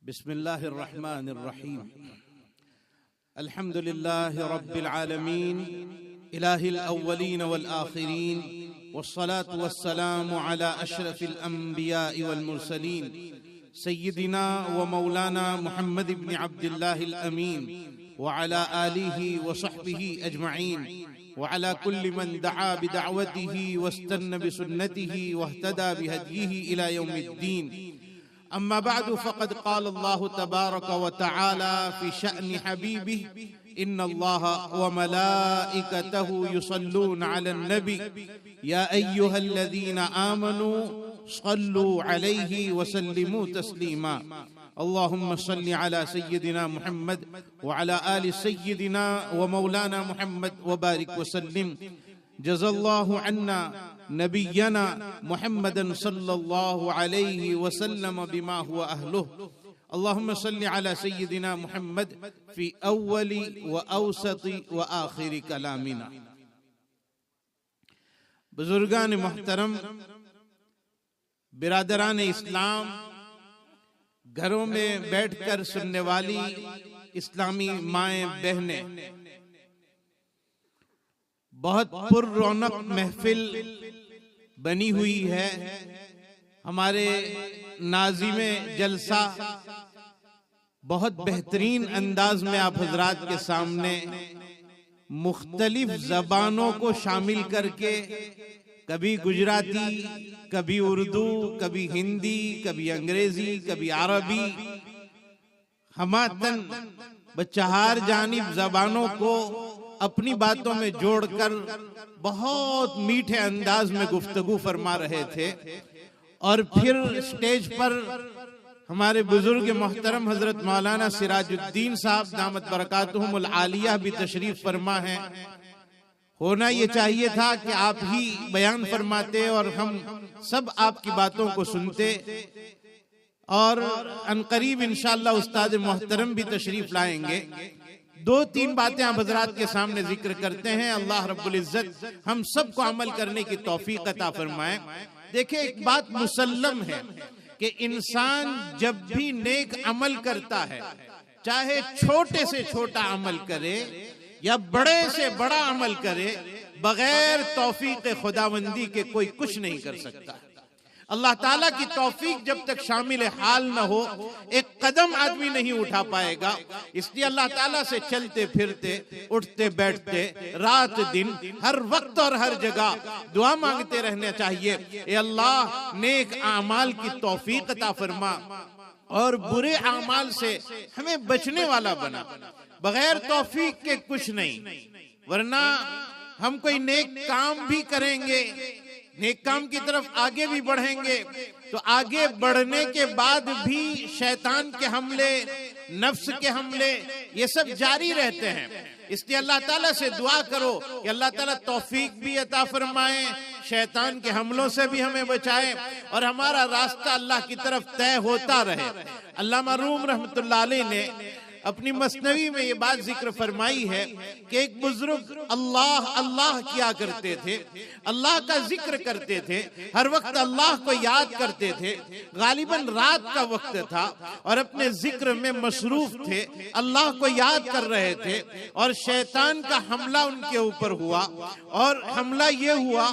بسم الله الرحمن الرحيم. الحمد لله رب العالمين إله الأولين والآخرين، والصلاة والسلام على أشرف الأنبياء والمرسلين سيدنا ومولانا محمد بن عبد الله الأمين وعلى آله وصحبه أجمعين، وعلى كل من دعا بدعوته واستنى بسنته واهتدى بهديه إلى يوم الدين. أما بعد، فقد قال الله تبارك وتعالى في شأن حبيبه: إن الله وملائكته يصلون على النبي يا أيها الذين آمنوا صلوا عليه وسلموا تسليما. اللهم صل على سيدنا محمد وعلى آل سيدنا ومولانا محمد وبارك وسلم. جزا الله عنا نبينا محمدا صلى الله عليه وسلم بما هو أهله. اللهم صل على سيدنا محمد في أول وأوسط وآخر كلامنا. بزرگان محترم، برادران اسلام، گھروں میں بیٹھ کر سننے والی اسلامی مائیں بہنیں، بہت پر رونق محفل بنی ہوئی ہے. ہمارے ناظم جلسہ بہت بہترین انداز میں آپ حضرات کے سامنے مختلف زبانوں کو شامل کر کے، کبھی گجراتی، کبھی اردو، کبھی ہندی، کبھی انگریزی، کبھی عربی، ہماتن بچہار جانب زبانوں کو اپنی باتوں میں جوڑ کر بہت میٹھے انداز میں گفتگو فرما رہے تھے. اور پھر اسٹیج پر ہمارے بزرگ محترم حضرت مولانا سراج الدین صاحب دامت برکاتہم العالیہ بھی تشریف فرما ہیں. ہونا یہ چاہیے تھا کہ آپ ہی بیان فرماتے اور ہم سب آپ کی باتوں کو سنتے. اور عنقریب انشاءاللہ استاد محترم بھی تشریف لائیں گے. دو تین باتیں آپ حضرات کے سامنے ذکر کرتے ہیں. اللہ رب العزت ہم سب کو عمل کرنے کی توفیق عطا فرمائے. دیکھیں، ایک بات مسلم ہے کہ انسان جب بھی نیک عمل کرتا ہے، چاہے چھوٹے سے چھوٹا عمل کرے یا بڑے سے بڑا عمل کرے، بغیر توفیق خداوندی کے کوئی کچھ نہیں کر سکتا. اللہ تعالیٰ کی توفیق جب تک شامل حال نہ ہو، ایک قدم آدمی نہیں اٹھا پائے گا. اس لیے اللہ تعالیٰ سے چلتے پھرتے، اٹھتے بیٹھتے، رات دن، ہر وقت اور ہر جگہ دعا مانگتے رہنا چاہیے: اے اللہ، نیک اعمال کی توفیق عطا فرما اور برے اعمال سے ہمیں بچنے والا بنا. بغیر توفیق کے کچھ نہیں، ورنہ ہم کوئی نیک کام بھی کریں گے، نیک کام کی طرف آگے بھی بڑھیں گے، تو آگے بڑھنے کے بعد بھی شیطان کے حملے، نفس کے حملے، یہ سب جاری رہتے ہیں. اس لیے اللہ تعالیٰ سے دعا کرو کہ اللہ تعالیٰ توفیق بھی عطا فرمائے، شیطان کے حملوں سے بھی ہمیں بچائے، اور ہمارا راستہ اللہ کی طرف طے ہوتا رہے. علامہ روم رحمۃ اللہ علیہ نے اپنی مثنوی میں یہ بات ذکر فرمائی ہے کہ ایک بزرگ اللہ اللہ کیا کرتے تھے، اللہ کا ذکر کرتے تھے، ہر وقت اللہ کو یاد کرتے تھے. غالباً رات کا وقت تھا اور اپنے ذکر میں مصروف تھے، اللہ کو یاد کر رہے تھے، اور شیطان کا حملہ ان کے اوپر ہوا. اور حملہ یہ ہوا: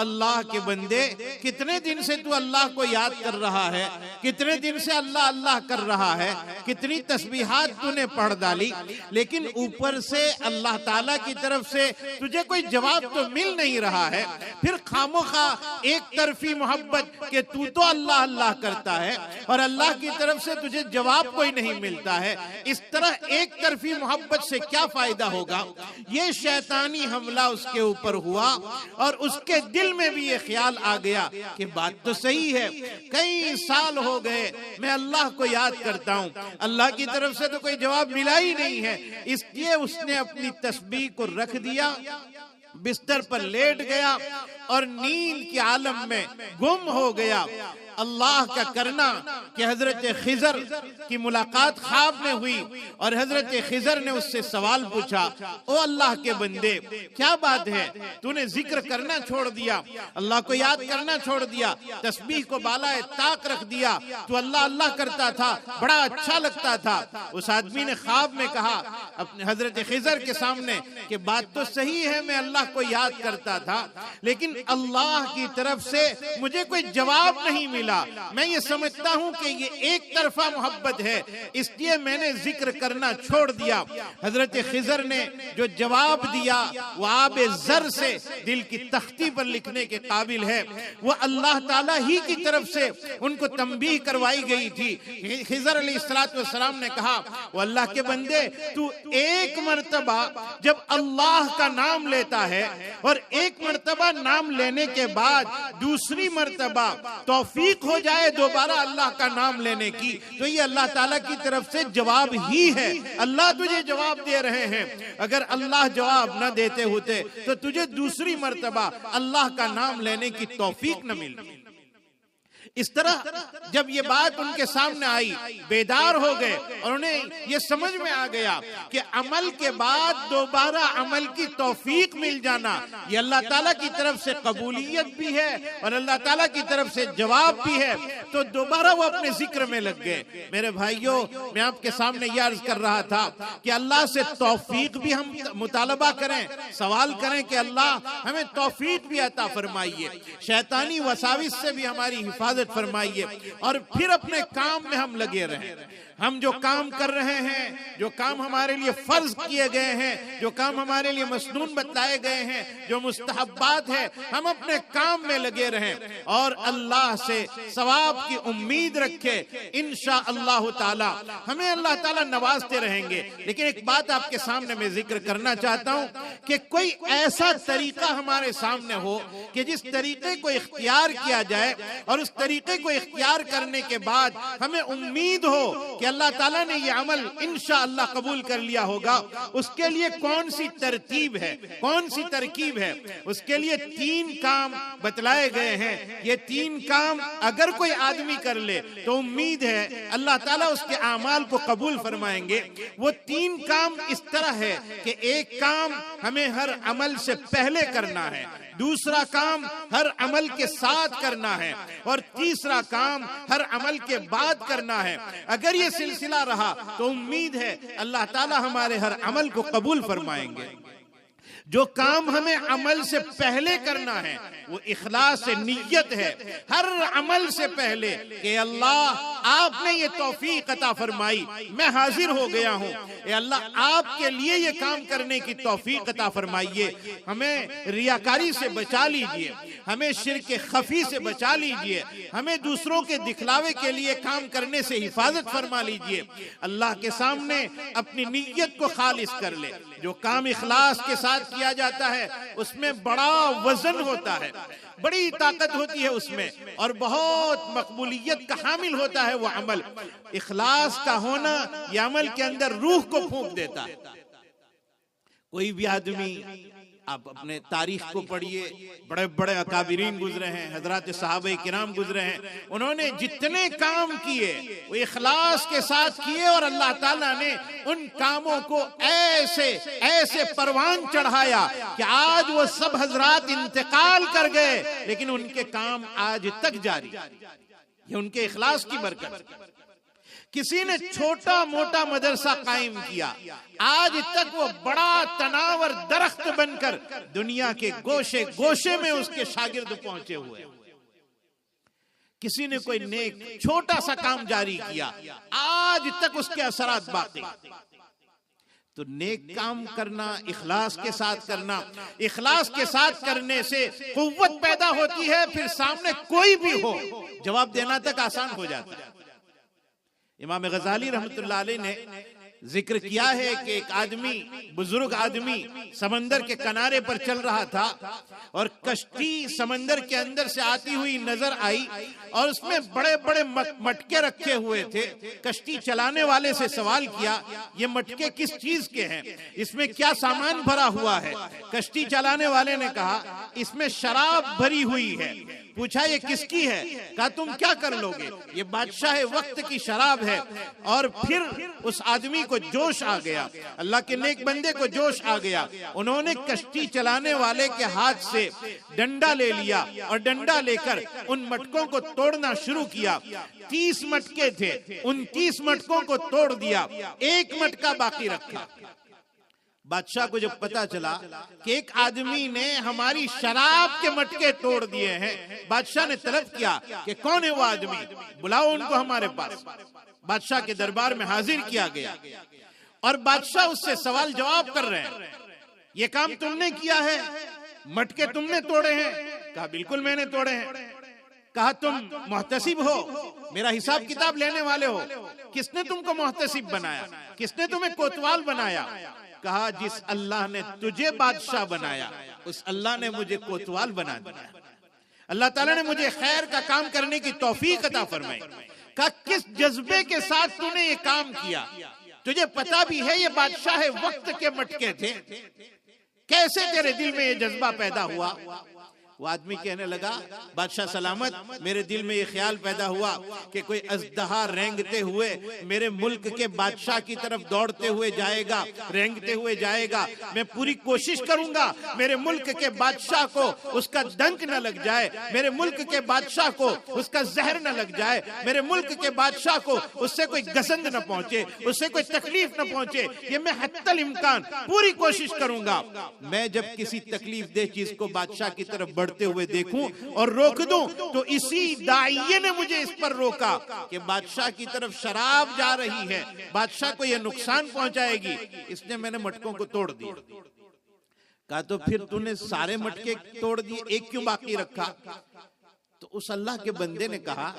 اللہ کے بندے، کتنے دن سے تو اللہ کو یاد کر رہا ہے، کتنے دن سے اللہ اللہ کر رہا ہے، کتنی تسبیحات تو نے پڑھ ڈالی، لیکن اوپر سے اللہ تعالیٰ کی طرف سے تجھے کوئی جواب تو مل نہیں رہا ہے. پھر خامخواہ ایک طرفی محبت کہ تو اللہ اللہ کرتا ہے اور اللہ کی طرف سے تجھے جواب کوئی نہیں ملتا ہے. اس طرح ایک طرفی محبت سے کیا فائدہ ہوگا؟ یہ شیطانی حملہ اس کے اوپر ہوا، اور اس کے دل میں بھی یہ خیال آ گیا کہ بات تو صحیح ہے، کئی سال ہو گئے میں اللہ کو یاد کرتا ہوں، اللہ کی طرف سے تو کوئی جواب ملا ہی نہیں ہے. اس لیے اس نے اپنی تسبیح کو رکھ دیا، بستر پر لیٹ گیا اور نیند کے عالم میں گم ہو گیا. اللہ کا کرنا کہ حضرت خضر کی ملاقات خواب میں ہوئی اور حضرت خضر نے اس سے سوال پوچھا، او اللہ کے بندے کیا بات ہے، تو نے ذکر کرنا چھوڑ دیا، اللہ کو یاد کرنا چھوڑ دیا، تسبیح کو بالائے طاق رکھ دیا، تو اللہ اللہ کرتا تھا، بڑا اچھا لگتا تھا۔ اس آدمی نے خواب میں کہا اپنے حضرت خضر کے سامنے کہ بات تو صحیح ہے، میں اللہ کو یاد کرتا تھا، لیکن اللہ کی طرف سے مجھے کوئی جواب نہیں ملا، میں یہ سمجھتا ہوں کہ یہ ایک طرفہ محبت ہے، اس لیے میں نے ذکر کرنا چھوڑ دیا۔ حضرت خضر نے جو جواب دیا وہ آب زر سے دل کی تختی پر لکھنے کے قابل ہے، وہ اللہ تعالیٰ ہی کی طرف سے ان کو تنبیہ کروائی گئی تھی۔ خضر علیہ السلام نے کہا، وہ اللہ کے بندے تو ایک مرتبہ جب اللہ کا نام لیتا ہے اور ایک مرتبہ نام لینے کے بعد دوسری مرتبہ توفیق ہو جائے دوبارہ اللہ کا نام لینے کی، تو یہ اللہ تعالیٰ کی طرف سے جواب ہی ہے، اللہ تجھے جواب دے رہے ہیں۔ اگر اللہ جواب نہ دیتے ہوتے تو تجھے دوسری مرتبہ اللہ کا نام لینے کی توفیق نہ ملتی۔ اس طرح جب یہ بات ان کے سامنے آئی، بیدار ہو گئے اور انہیں یہ سمجھ میں آ گیا کہ عمل کے بعد دوبارہ عمل کی توفیق مل جانا یہ اللہ تعالیٰ کی طرف سے قبولیت بھی ہے اور اللہ تعالیٰ کی طرف سے جواب بھی ہے، تو دوبارہ وہ اپنے ذکر میں لگ گئے۔ میرے بھائیوں، میں آپ کے سامنے یہ عرض کر رہا تھا کہ اللہ سے توفیق بھی ہم مطالبہ کریں، سوال کریں کہ اللہ ہمیں توفیق بھی عطا فرمائیے، شیطانی وساوس سے بھی ہماری حفاظت فرمائیے، اور پھر اپنے کام میں ہم لگے رہیں۔ ہم جو کام کر رہے ہیں، جو کام ہمارے لیے فرض کیے گئے ہیں، جو کام ہمارے لیے مسنون بتائے گئے ہیں، جو مستحبات ہیں، ہم اپنے کام میں لگے رہیں اور اللہ سے ثواب کی امید رکھے۔ انشاءاللہ تعالی ہمیں اللہ تعالی نوازتے رہیں گے۔ لیکن ایک بات آپ کے سامنے میں ذکر کرنا چاہتا ہوں کہ کوئی ایسا طریقہ ہمارے سامنے ہو کہ جس طریقے کو اختیار کیا جائے اور اس طریقے کو اختیار کرنے کے بعد ہمیں امید ہو کہ اللہ تعالیٰ نے یہ عمل انشاءاللہ قبول کر لیا ہوگا۔ اس کے لیے کون سی ترتیب ہے، کون سی ترکیب ہے؟ اس کے لیے 3 کام بتلائے گئے ہیں۔ یہ 3 کام اگر کوئی آدمی کر لے تو امید ہے اللہ تعالیٰ اس کے اعمال کو قبول فرمائیں گے۔ وہ 3 کام اس طرح ہے کہ ایک کام ہمیں ہر عمل سے پہلے کرنا ہے، دوسرا کام ہر عمل کے ساتھ کرنا ہے، اور تیسرا کام ہر عمل کے بعد کرنا ہے۔ اگر یہ سلسلہ رہا تو امید ہے اللہ تعالی ہمارے ہر عمل کو قبول فرمائیں گے۔ جو کام ہمیں عمل سے پہلے کرنا ہے وہ اخلاص نیت ہے، ہر عمل سے پہلے کہ اللہ آپ نے یہ توفیق عطا فرمائی، میں حاضر ہو گیا ہوں، اے اللہ آپ کے لیے یہ کام کرنے کی توفیق عطا فرمائیے، ہمیں ریاکاری سے بچا لیجئے، ہمیں شرک خفی سے بچا لیجئے، ہمیں دوسروں کے دکھلاوے کے لیے کام کرنے سے حفاظت فرما لیجئے۔ اللہ کے سامنے اپنی نیت کو خالص کر لے۔ جو کام اخلاص کے ساتھ کیا جاتا ہے اس میں بڑا وزن ہوتا ہے، بڑی طاقت ہوتی ہے اس میں، اور بہت مقبولیت کا حامل ہوتا ہے وہ عمل۔ اخلاص کا ہونا یہ عمل کے اندر روح کو پھونک دیتا ہے۔ کوئی بھی آدمی، آپ اپنے تاریخ کو پڑھیے، بڑے بڑے اکابرین گزرے ہیں، حضرات صحابہ کرام گزرے ہیں، انہوں نے جتنے کام کیے وہ اخلاص کے ساتھ کیے، اور اللہ تعالیٰ نے ان کاموں کو ایسے پروان چڑھایا کہ آج وہ سب حضرات انتقال کر گئے لیکن ان کے کام آج تک جاری، یہ ان کے اخلاص کی برکت۔ کسی نے چھوٹا موٹا مدرسہ قائم کیا، آج تک وہ بڑا تناور درخت بن کر دنیا کے گوشے گوشے میں اس کے شاگرد پہنچے ہوئے۔ کسی نے کوئی نیک چھوٹا سا کام جاری کیا، آج تک اس کے اثرات باقی۔ تو نیک کام کرنا، اخلاص کے ساتھ کرنا، اخلاص کے ساتھ کرنے سے قوت پیدا ہوتی ہے، پھر سامنے کوئی بھی ہو جواب دینا تک آسان ہو جاتا ہے۔ امام غزالی رحمت اللہ علیہ نے ذکر کیا ہے کہ ایک آدمی، بزرگ آدمی سمندر کے کنارے پر چل رہا تھا اور کشتی سمندر کے اندر سے آتی ہوئی نظر آئی اور اس میں بڑے بڑے مٹکے رکھے ہوئے تھے۔ کشتی چلانے والے سے سوال کیا، یہ مٹکے کس چیز کے ہیں، اس میں کیا سامان بھرا ہوا ہے؟ کشتی چلانے والے نے کہا، اس میں شراب بھری ہوئی ہے۔ پوچھا یہ کس کی ہے؟ کہا تم کیا کر لو گے، یہ بادشاہ وقت کی شراب ہے۔ اور پھر اس آدمی کو جوش آ گیا، اللہ کے نیک بندے کو جوش آ گیا، انہوں نے کشتی چلانے والے کے ہاتھ سے ڈنڈا لے لیا اور ڈنڈا لے کر ان مٹکوں کو توڑنا شروع کیا۔ 30 مٹکے تھے، ان 30 مٹکوں کو توڑ دیا، ایک مٹکا باقی رکھا۔ بادشاہ کو جب پتا چلا کہ ایک آدمی نے ہماری شراب کے مٹکے توڑ دیے ہیں، بادشاہ نے طلب کیا کہ کون ہے وہ آدمی، بلاؤ ان کو ہمارے پاس۔ بادشاہ کے دربار میں حاضر کیا گیا اور بادشاہ اس سے سوال جواب کر رہے ہیں، یہ کام تم نے کیا ہے، مٹکے تم نے توڑے ہیں؟ کہا بالکل میں نے توڑے ہیں۔ کہا تم محتسب ہو، میرا حساب کتاب لینے والے ہو، کس نے تم کو محتسب بنایا، کس نے تمہیں کوتوال بنایا؟ کہا جس اللہ نے تجھے بادشاہ بنایا اس اللہ نے مجھے کوتوال بنا دیا، اللہ تعالیٰ نے مجھے خیر کا کام کرنے کی توفیق عطا فرمائی۔ کہا کس جذبے کے ساتھ تو نے یہ کام کیا، تجھے پتا بھی ہے یہ بادشاہ وقت کے مٹکے تھے، کیسے تیرے دل میں یہ جذبہ پیدا ہوا؟ وہ آدمی کہنے لگا بادشاہ سلامت، میرے دل میں یہ خیال پیدا ہوا کہ کوئی اژدہا رینگتے ہوئے میرے ملک کے بادشاہ کی طرف دوڑتے ہوئے جائے گا، رینگتے ہوئے جائے گا، میں پوری کوشش کروں گا میرے ملک کے بادشاہ کو اس کا ڈنک نہ لگ جائے، میرے ملک کے بادشاہ کو اس کا زہر نہ لگ جائے، میرے ملک کے بادشاہ کو اس سے کوئی گزند نہ پہنچے، اس سے کوئی تکلیف نہ پہنچے، یہ میں حتی الامکان پوری کوشش کروں گا۔ میں جب کسی تکلیف دہ چیز کو بادشاہ کی طرف بڑھتے ہوئے دیکھوں اور روک دوں تو اسی داعیے نے مجھے اس پر روکا کہ بادشاہ کی طرف شراب جا رہی ہے، بادشاہ کو یہ نقصان پہنچائے گی، اس نے میں نے مٹکوں کو توڑ دیا۔ کہا تو پھر تو نے سارے مٹکے توڑ دیے، ایک کیوں باقی رکھا؟ تو اس اللہ کے بندے نے کہا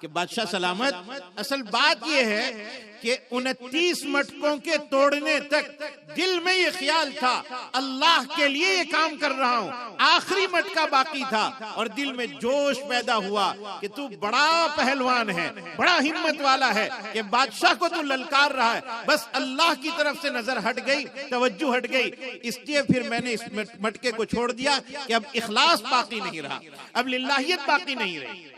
کہ بادشاہ سلامت، اصل بات یہ ہے کہ 29 مٹکوں کے توڑنے تک دل میں یہ خیال تھا اللہ کے لیے یہ کام کر رہا ہوں، آخری مٹکا باقی تھا اور دل میں جوش پیدا ہوا کہ تو بڑا پہلوان ہے، بڑا ہمت والا ہے کہ بادشاہ کو تو للکار رہا ہے، بس اللہ کی طرف سے نظر ہٹ گئی، توجہ ہٹ گئی، اس لیے پھر میں نے اس مٹکے کو چھوڑ دیا کہ اب اخلاص باقی نہیں رہا، اب للہیت باقی نہیں رہی۔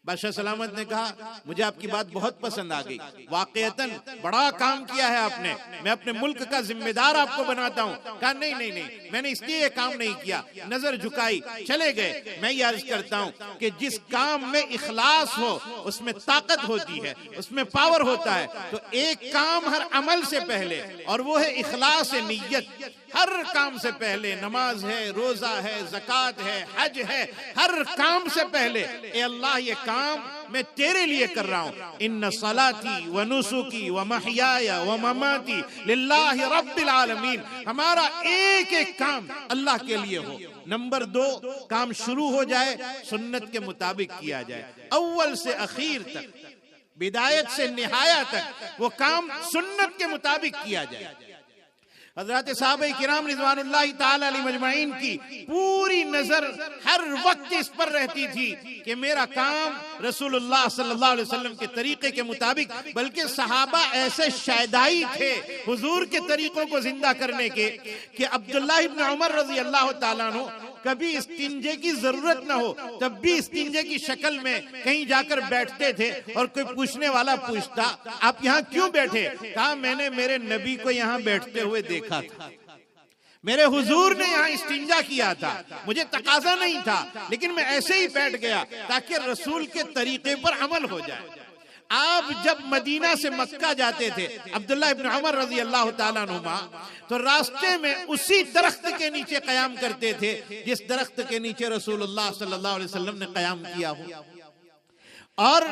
بادشاہ سلامت نے کہا مجھے آپ کی بات بہت پسند آ گئی، واقعتاً بڑا کام کیا ہے آپ نے، میں اپنے ملک کا ذمہ دار آپ کو بناتا ہوں۔ کہا نہیں، میں نے اس لیے یہ کام نہیں کیا، نظر جھکائی، چلے گئے۔ میں یہ عرض کرتا ہوں کہ جس کام میں اخلاص ہو اس میں طاقت ہوتی ہے، اس میں پاور ہوتا ہے، تو ایک کام ہر عمل سے پہلے اور وہ ہے اخلاص نیت، ہر کام سے پہلے نماز ہے، روزہ ہے، زکوٰۃ ہے، حج ہے، ہر کام سے پہلے اے اللہ یہ کام میں تیرے لیے کر رہا ہوں، ان صلاتی و نسکی و محیای و مماتی للہ رب العالمین، ہمارا ایک ایک کام اللہ کے لیے ہو۔ نمبر 2، کام شروع ہو جائے سنت کے مطابق کیا جائے، اول سے اخیر تک، بدایت سے نہایت تک وہ کام سنت کے مطابق کیا جائے۔ حضرات صحابہ کرام رضوان اللہ تعالی علیہ مجمعین کی پوری نظر ہر وقت اس پر رہتی تھی کہ میرا کام رسول اللہ صلی اللہ علیہ وسلم کے طریقے کے مطابق، بلکہ صحابہ ایسے شیدائی تھے حضور کے طریقوں کو زندہ کرنے کے کہ عبداللہ ابن عمر رضی اللہ تعالیٰ عنہ کبھی استنجے کی ضرورت نہ ہو تب بھی استنجے کی شکل میں کہیں جا کر بیٹھتے تھے، اور کوئی پوچھنے والا پوچھتا آپ یہاں کیوں بیٹھے؟ کہا میں نے میرے نبی کو یہاں بیٹھتے ہوئے دیکھا تھا، میرے حضور نے یہاں استنجا کیا تھا، مجھے تقاضا نہیں تھا لیکن میں ایسے ہی بیٹھ گیا تاکہ رسول کے طریقے پر عمل ہو جائے۔ آپ جب مدینہ سے مکہ جاتے تھے عبداللہ ابن عمر رضی اللہ تعالیٰ عنہما، تو راستے میں اسی درخت کے نیچے قیام کرتے تھے جس درخت کے نیچے رسول اللہ صلی اللہ علیہ وسلم نے قیام کیا ہو۔ اور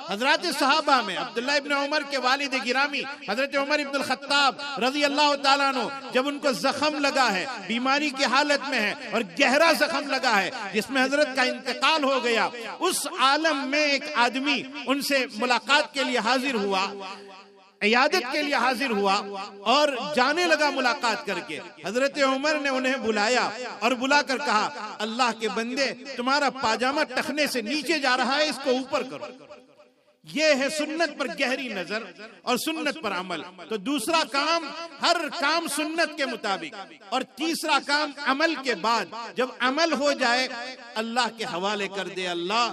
حضرات صحابہ میں عبداللہ ابن عمر کے والد گرامی حضرت عمر ابن الخطاب رضی اللہ تعالیٰ عنہ جب ان کو زخم لگا ہے، بیماری کی حالت میں ہے اور گہرا زخم لگا ہے جس میں حضرت کا انتقال ہو گیا، اس عالم میں ایک آدمی ان سے ملاقات کے لیے حاضر ہوا، عیادت کے لیے حاضر ہوا اور جانے لگا ملاقات کر کے۔ حضرت عمر نے انہیں بلایا اور بلا کر کہا اللہ کے بندے تمہارا پاجامہ ٹخنے سے نیچے جا رہا ہے، اس کو اوپر کرو۔ یہ ہے سنت پر گہری نظر اور سنت پر عمل. تو دوسرا کام، ہر کام سنت کے مطابق، اور تیسرا کام عمل کے بعد جب عمل ہو جائے اللہ کے حوالے کر دے. اللہ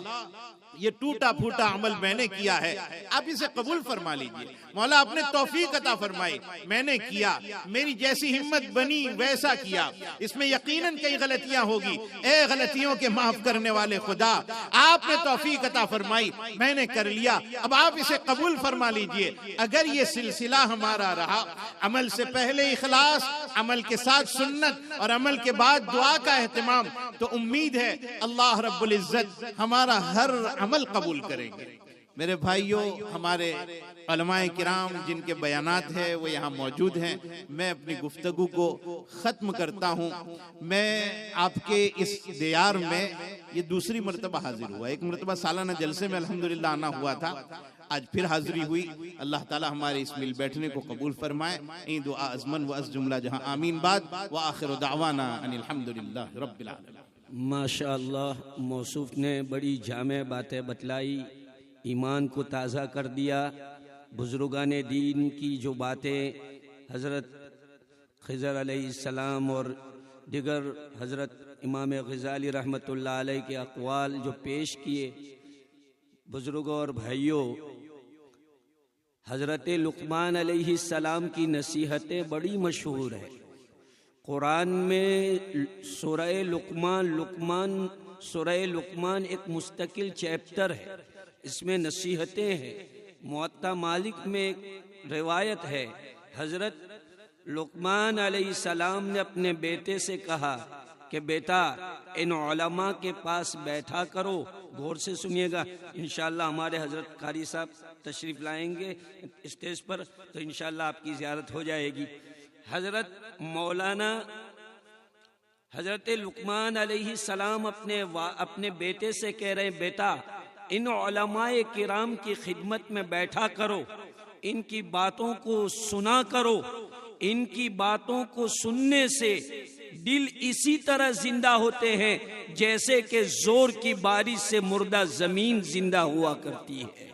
یہ ٹوٹا پھوٹا عمل میں نے کیا ہے، آپ اسے قبول فرما لیجئے. مولا آپ نے توفیق عطا فرمائی، میں نے کیا، میری جیسی ہمت بنی ویسا کیا، اس میں یقیناً کئی غلطیاں ہوگی، اے غلطیوں کے معاف کرنے والے خدا، آپ نے توفیق عطا فرمائی، میں نے کر لیا، اب آپ اسے قبول فرما لیجئے. اگر یہ سلسلہ ہمارا رہا، عمل سے پہلے اخلاص، عمل کے ساتھ سنت اور عمل کے بعد دعا کا اہتمام، تو امید ہے اللہ رب العزت ہمارا ہر عمل قبول کریں گے. میرے بھائیوں، ہمارے علماء کرام جن کے بیانات ہیں وہ یہاں موجود ہیں. میں اپنی گفتگو کو ختم کرتا ہوں. میں آپ کے اس دیار میں یہ دوسری مرتبہ حاضر ہوا. ایک مرتبہ سالانہ جلسے میں الحمدللہ آنا ہوا تھا، آج پھر حاضری ہوئی. اللہ تعالی ہمارے اس مل بیٹھنے کو قبول فرمائے. این دعا ازمن و از جملہ جہاں آمین. بعد وآخر دعوانا ان الحمدللہ رب العالمین. ماشاءاللہ، موصوف نے بڑی جامع باتیں بتلائی، ایمان کو تازہ کر دیا. بزرگان دین کی جو باتیں حضرت خضر علیہ السلام اور دیگر حضرت امام غزالی رحمۃ اللہ علیہ کے اقوال جو پیش کیے، بزرگوں اور بھائیوں، حضرت لقمان علیہ السلام کی نصیحتیں بڑی مشہور ہیں. قرآن میں سورہ لقمان ایک مستقل چیپٹر ہے، اس میں نصیحتیں ہیں. موطا مالک میں ایک روایت ہے، حضرت لقمان علیہ السلام نے اپنے بیٹے سے کہا کہ بیٹا ان علماء کے پاس بیٹھا کرو. غور سے سنیے گا، انشاءاللہ ہمارے حضرت قاری صاحب تشریف لائیں گے اسٹیج پر تو انشاءاللہ آپ کی زیارت ہو جائے گی. حضرت مولانا حضرت لقمان علیہ السلام اپنے بیٹے سے کہہ رہے ہیں، بیٹا ان علماء کرام کی خدمت میں بیٹھا کرو، ان کی باتوں کو سنا کرو. ان کی باتوں کو سننے سے دل اسی طرح زندہ ہوتے ہیں جیسے کہ زور کی بارش سے مردہ زمین زندہ ہوا کرتی ہے.